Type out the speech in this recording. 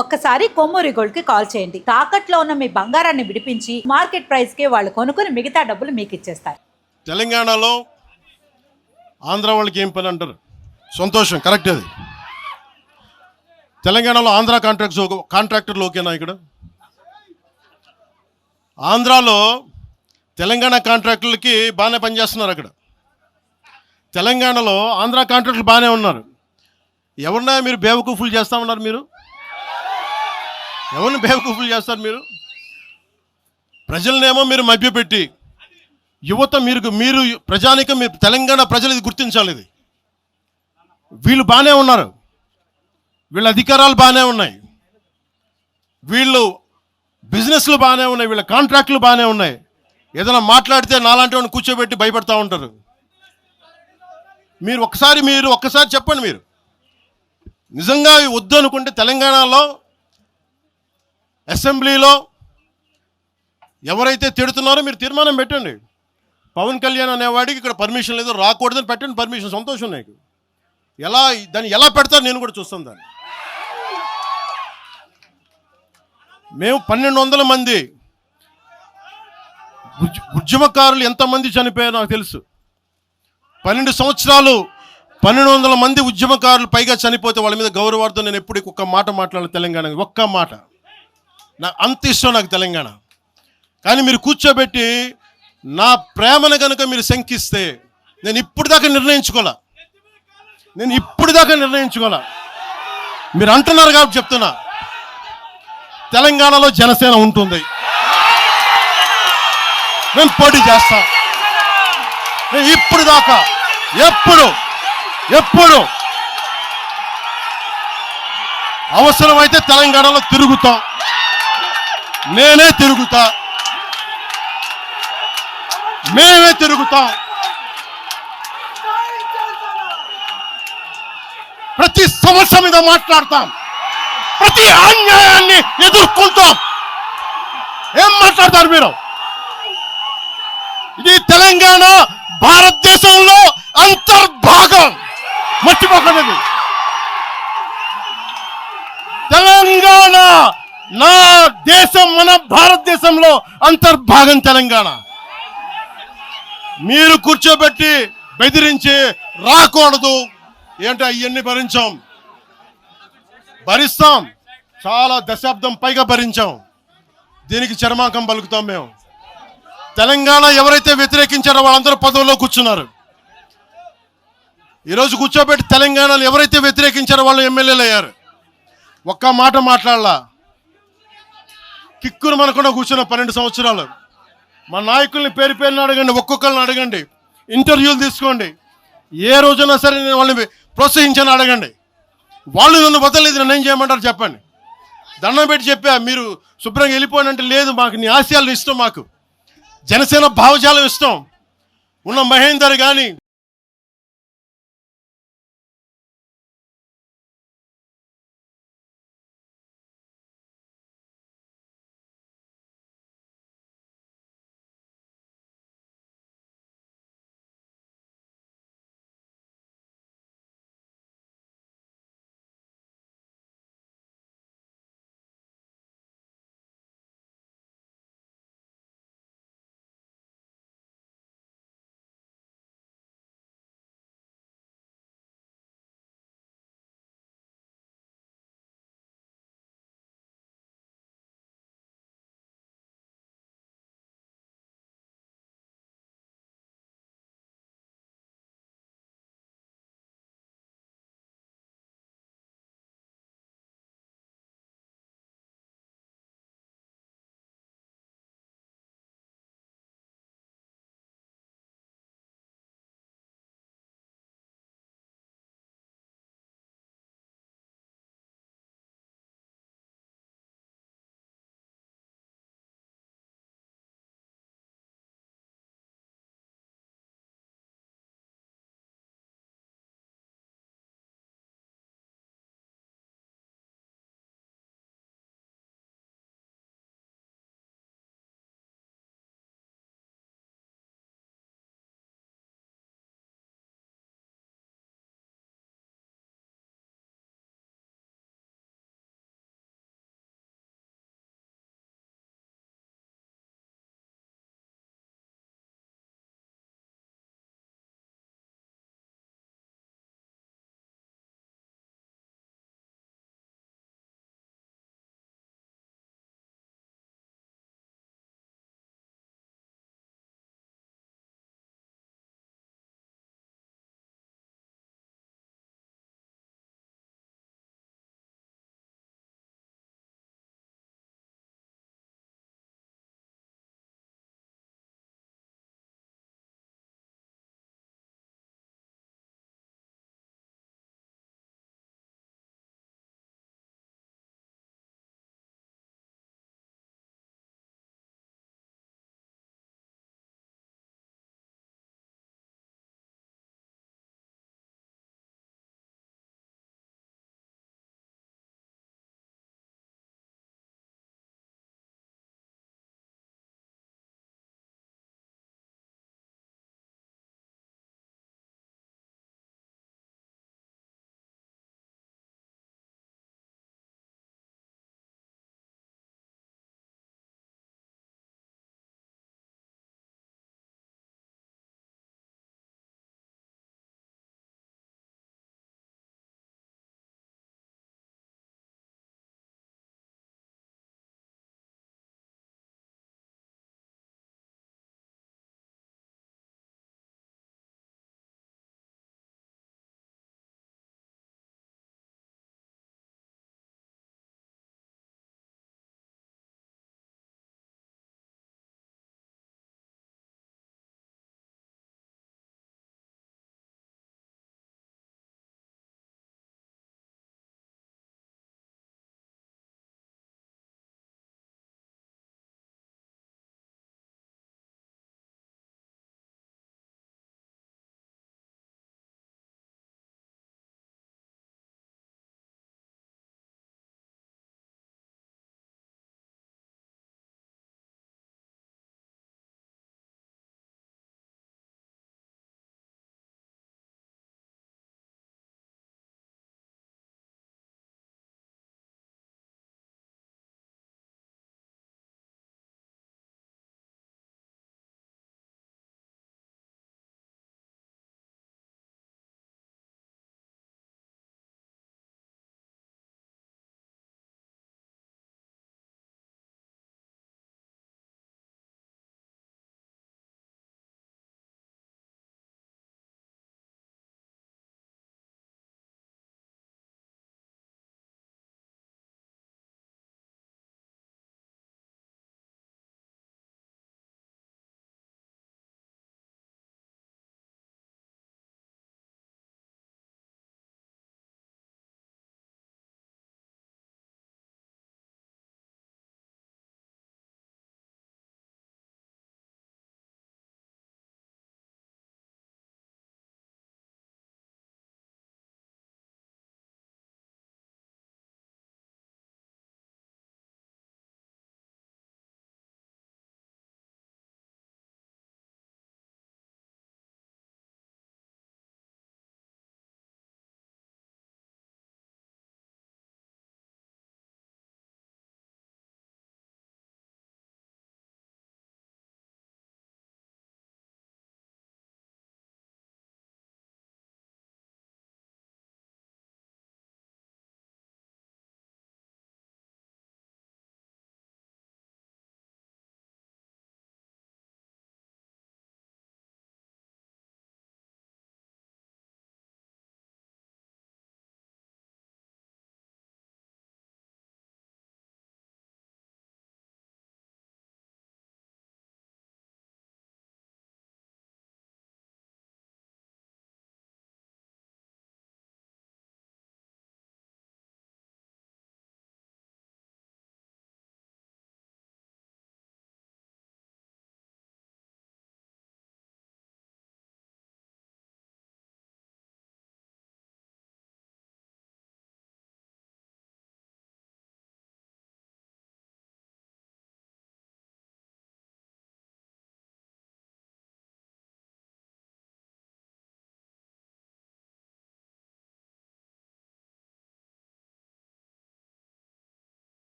ఒక్కసారి కొమ్మూరి గోల్డ్ కి కాల్ చేయండి. తాకట్లో ఉన్న మీ బంగారాన్ని విడిపించి మార్కెట్ ప్రైస్ కి వాళ్ళు కొనుక్కుని మిగతా డబ్బులు మీకు ఇచ్చేస్తారు. తెలంగాణలో ఆంధ్ర వాళ్ళకి ఏం పని అంటారు? సంతోషం, కరెక్ట్. అది తెలంగాణలో ఆంధ్ర కాంట్రాక్టర్లు ఓకేనా? ఇక్కడ ఆంధ్రాలో తెలంగాణ కాంట్రాక్టర్లకి బాగానే పనిచేస్తున్నారు. అక్కడ తెలంగాణలో ఆంధ్ర కాంట్రాక్టర్లు బాగానే ఉన్నారు. ఎవరినా మీరు బేవకూఫులు చేస్తామన్నారు? మీరు ఎవరిని బేవకూఫులు చేస్తారు? మీరు ప్రజలనేమో మీరు మభ్యపెట్టి, యువత మీరు ప్రజానికం, మీరు తెలంగాణ ప్రజలు ఇది గుర్తించాలి. ఇది వీళ్ళు బాగానే ఉన్నారు, వీళ్ళ అధికారాలు బాగానే ఉన్నాయి, వీళ్ళు బిజినెస్లు బాగానే ఉన్నాయి, వీళ్ళ కాంట్రాక్టులు బాగానే ఉన్నాయి. ఏదైనా మాట్లాడితే నాలాంటి వాడిని కూర్చోబెట్టి భయపడతా ఉంటారు. మీరు ఒక్కసారి చెప్పండి. మీరు నిజంగా వద్దు అనుకుంటే తెలంగాణలో అసెంబ్లీలో ఎవరైతే తిడుతున్నారో మీరు తీర్మానం పెట్టండి. పవన్ కళ్యాణ్ అనేవాడికి ఇక్కడ పర్మిషన్ లేదు, రాకూడదని పెట్టండి పర్మిషన్. సంతోషం నాకు. దాన్ని ఎలా పెడతారు నేను కూడా చూస్తాను. దాన్ని మేము 1200 మంది ఉద్యమకారులు ఎంతమంది చనిపోయారో నాకు తెలుసు. 12 సంవత్సరాలు 1200 మంది ఉద్యమకారులు పైగా చనిపోతే వాళ్ళ మీద గౌరవార్థం నేను ఎప్పుడు ఒక్క మాట మాట్లాడాలి తెలంగాణ. ఒక్క మాట. నాకు అంత ఇష్టం నాకు తెలంగాణ. కానీ మీరు కూర్చోబెట్టి నా ప్రేమను కనుక మీరు శంకిస్తే నేను ఇప్పుడు దాకా నిర్ణయించుకోలే. మీరు అంటున్నారు కాబట్టి చెప్తున్నా, తెలంగాణలో జనసేన ఉంటుంది, మేము పోటీ చేస్తాం. మేము ఇప్పుడు దాకా ఎప్పుడు అవసరమైతే తెలంగాణలో తిరుగుతాం. నేనే తిరుగుతా, మేమే తిరుగుతాం. ప్రతి సమస్య మీద మాట్లాడతాం, ప్రతి అన్యాయాన్ని ఎదుర్కొంటాం. ఏం మాట్లాడతారు మీరు? ఇది తెలంగాణ భారతదేశంలో అంతర్భాగం, మర్చిపోకండి. తెలంగాణ నా దేశం, మన భారతదేశంలో అంతర్భాగం తెలంగాణ. మీరు కూర్చోబెట్టి బెదిరించి రాకూడదు ఏంటో అవన్నీ భరిస్తాం. చాలా దశాబ్దం పైగా భరించాం. దీనికి చర్మాంకం పలుకుతాం మేము. తెలంగాణ ఎవరైతే వ్యతిరేకించారో వాళ్ళందరూ పదవుల్లో కూర్చున్నారు. ఈరోజు కూర్చోబెట్టి తెలంగాణలో ఎవరైతే వ్యతిరేకించారో వాళ్ళు ఎమ్మెల్యేలు అయ్యారు. ఒక్క మాట మాట్లాడలా. కిక్కును మనకుండా కూర్చున్న 12 సంవత్సరాలు. మా నాయకుల్ని పేరుని అడగండి, ఒక్కొక్కరిని అడగండి, ఇంటర్వ్యూలు తీసుకోండి. ఏ రోజునా సరే నేను వాళ్ళని ప్రోత్సహించని అడగండి. వాళ్ళు నన్ను వదలలేదు, నన్ను ఏం చేయమంటారు చెప్పండి. దండం పెట్టి చెప్పా, మీరు శుభ్రంగా వెళ్ళిపోయినంటే లేదు, మాకు నీ ఆశయాలు ఇష్టం, మాకు జనసేన భావజాలం ఇష్టం. ఉన్న మహేందర్ కానీ